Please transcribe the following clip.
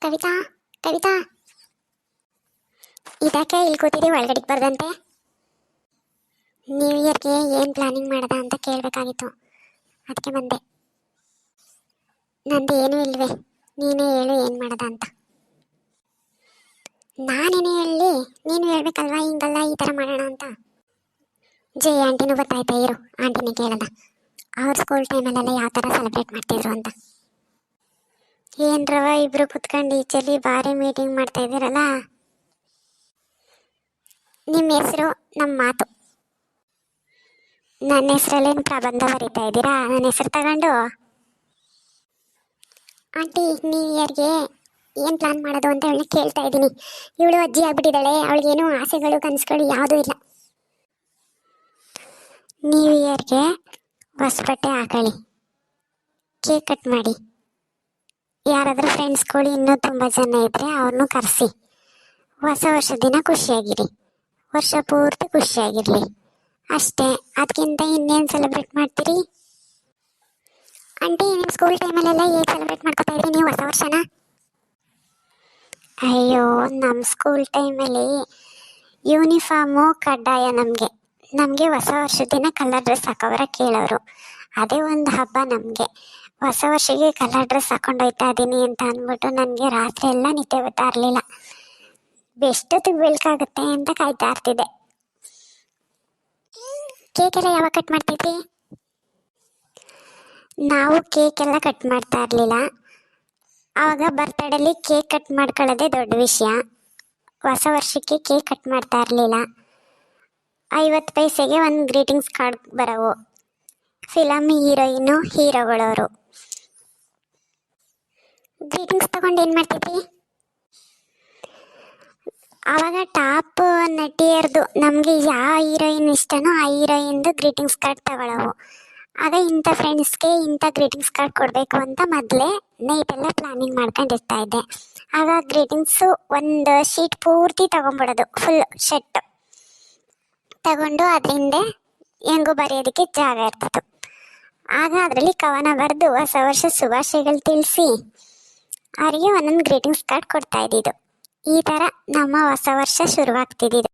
ಕವಿತಾ, ಕವಿತಾ, ಇದಕ್ಕೆ ಇಲ್ಲಿ ಕೂತಿರಿ ಒಳಗಡೆಗೆ ಬರ್ದಂತೆ? ನ್ಯೂ ಇಯರ್ಗೆ ಏನು ಪ್ಲಾನಿಂಗ್ ಮಾಡದ ಅಂತ ಕೇಳಬೇಕಾಗಿತ್ತು, ಅದಕ್ಕೆ ಬಂದೆ. ನಂದು ಏನೂ ಇಲ್ವೇ, ನೀನೇ ಹೇಳು ಏನು ಮಾಡದ ಅಂತ. ನಾನೇನೇ ಹೇಳಲಿ, ನೀನು ಹೇಳ್ಬೇಕಲ್ವಾ, ಹಿಂಗಲ್ಲ ಈ ಥರ ಮಾಡೋಣ ಅಂತ. ಜೈ ಆಂಟಿನೂ ಬರ್ತಾಯ್ತಾ, ಇರು ಆಂಟಿನೇ ಕೇಳದ ಅವ್ರ ಸ್ಕೂಲ್ ಟೈಮಲ್ಲೆಲ್ಲ ಯಾವ ಥರ ಸೆಲೆಬ್ರೇಟ್ ಮಾಡ್ತಿದ್ರು ಅಂತ. ಏನ್ರವ ಇಬ್ರು ಕುತ್ಕೊಂಡು ಈಚೆಲಿ ಭಾರಿ ಮೀಟಿಂಗ್ ಮಾಡ್ತಾ ಇದ್ದೀರಲ್ಲ. ನಿಮ್ಮ ಹೆಸರು ನಮ್ಮ ಮಾತು. ನನ್ನ ಹೆಸರಲ್ಲೇನು ಪ್ರಬಂಧ ಬರೀತಾ ಇದ್ದೀರಾ? ನನ್ನ ಹೆಸರು ತಗೊಂಡು. ಆಂಟಿ, ನ್ಯೂ ಇಯರ್ಗೆ ಏನು ಪ್ಲಾನ್ ಮಾಡೋದು ಅಂತ ಹೇಳಿ ಕೇಳ್ತಾ ಇದ್ದೀನಿ. ಇವಳು ಅಜ್ಜಿ ಆಗ್ಬಿಟ್ಟಿದ್ದಾಳೆ, ಅವಳಿಗೇನು ಆಸೆಗಳು ಕನಸುಗಳು ಯಾವುದೂ ಇಲ್ಲ. ನ್ಯೂ ಇಯರ್ಗೆ ಹೊಸ ಬಟ್ಟೆ ಹಾಕೊಳ್ಳಿ, ಕೇಕ್ ಕಟ್ ಮಾಡಿ, ಯಾರಾದರೂ ಫ್ರೆಂಡ್ಸ್ಗಳು ಇನ್ನೂ ತುಂಬ ಜನ ಇದ್ದರೆ ಅವ್ರನ್ನೂ ಕರೆಸಿ. ಹೊಸ ವರ್ಷದ ದಿನ ಖುಷಿಯಾಗಿರಿ, ವರ್ಷ ಪೂರ್ತಿ ಖುಷಿಯಾಗಿರಲಿ ಅಷ್ಟೇ. ಅದಕ್ಕಿಂತ ಇನ್ನೇನು ಸೆಲೆಬ್ರೇಟ್ ಮಾಡ್ತೀರಿ? ಆಂಟಿ, ನಿಮ್ಮ ಸ್ಕೂಲ್ ಟೈಮಲ್ಲೆಲ್ಲ ಹೇಗೆ ಸೆಲೆಬ್ರೇಟ್ ಮಾಡ್ಕೊತಾ ಇದ್ರಿ ನೀವು ಹೊಸ ವರ್ಷನ? ಅಯ್ಯೋ, ನಮ್ಮ ಸ್ಕೂಲ್ ಟೈಮಲ್ಲಿ ಯೂನಿಫಾರ್ಮು ಕಡ್ಡಾಯ. ನಮಗೆ ಹೊಸ ವರ್ಷದ ದಿನ ಕಲರ್ ಡ್ರೆಸ್ ಹಾಕೋರ ಕೇಳೋರು. ಅದೇ ಒಂದು ಹಬ್ಬ ನಮಗೆ. ಹೊಸ ವರ್ಷಕ್ಕೆ ಕಲರ್ ಡ್ರೆಸ್ ಹಾಕೊಂಡು ಹೋಯ್ತಾ ಇದ್ದೀನಿ ಅಂತ ಅಂದ್ಬಿಟ್ಟು ನನಗೆ ರಾತ್ರಿ ಎಲ್ಲ ನಿದ್ದೆ ಬರ್ತಾ ಇರಲಿಲ್ಲ. ಎಷ್ಟೊತ್ತಿಗೆ ಬೆಳಕಾಗುತ್ತೆ ಅಂತ ಕಾಯ್ತಾ ಇರ್ತಿದ್ದೆ. ಕೇಕ್ ಎಲ್ಲ ಯಾವಾಗ ಕಟ್ ಮಾಡ್ತಿದ್ರಿ? ನಾವು ಕೇಕ್ ಎಲ್ಲ ಕಟ್ ಮಾಡ್ತಾ ಇರಲಿಲ್ಲ. ಆವಾಗ ಬರ್ತಡೇಲಿ ಕೇಕ್ ಕಟ್ ಮಾಡ್ಕೊಳ್ಳೋದೇ ದೊಡ್ಡ ವಿಷಯ. ಹೊಸ ವರ್ಷಕ್ಕೆ ಕೇಕ್ ಕಟ್ ಮಾಡ್ತಾ ಇರಲಿಲ್ಲ. 50 ಪೈಸೆಗೆ ಒಂದು ಗ್ರೀಟಿಂಗ್ಸ್ ಕಾರ್ಡ್ ಬರೋವು, ಫಿಲಮ್ ಹೀರೋಯಿನು ಹೀರೋಗಳವರು. ಗ್ರೀಟಿಂಗ್ಸ್ ತಗೊಂಡು ಏನು ಮಾಡ್ತಿದ್ರಿ? ಆವಾಗ ಟಾಪ್ ನಟಿಯರ್ದು ನಮಗೆ ಯಾವ ಹೀರೋಯಿನ್ ಇಷ್ಟನೋ ಆ ಹೀರೋಯಿನ್ದು ಗ್ರೀಟಿಂಗ್ಸ್ ಕಾರ್ಡ್ ತಗೊಳ್ಳೋವು. ಆಗ ಇಂಥ ಫ್ರೆಂಡ್ಸ್ಗೆ ಇಂಥ ಗ್ರೀಟಿಂಗ್ಸ್ ಕಾರ್ಡ್ ಕೊಡಬೇಕು ಅಂತ ಮೊದಲೇ ನೈಟೆಲ್ಲ ಪ್ಲಾನಿಂಗ್ ಮಾಡ್ಕೊಂಡಿರ್ತಾ ಇದ್ದೆ. ಆಗ ಗ್ರೀಟಿಂಗ್ಸು ಒಂದು ಶೀಟ್ ಪೂರ್ತಿ ತೊಗೊಂಡ್ಬಿಡೋದು, ಫುಲ್ ಶೆಟ್ ತಗೊಂಡು ಅದರಿಂದ ಹೆಂಗೂ ಬರೆಯೋದಕ್ಕೆ ಜಾಗ ಇರ್ತಿತ್ತು. ಆಗ ಅದರಲ್ಲಿ ಕವನ ಬರೆದು ಹೊಸ ವರ್ಷ ಶುಭಾಶಯಗಳು ತಿಳಿಸಿ ಅವರಿಗೆ ಒಂದೊಂದು ಗ್ರೀಟಿಂಗ್ಸ್ ಕಾರ್ಡ್ ಕೊಡ್ತಾ ಇದ್ದಿದ್ದು. ಈ ಥರ ನಮ್ಮ ಹೊಸ ವರ್ಷ ಶುರುವಾಗ್ತಿದ್ದಿದ್ದು.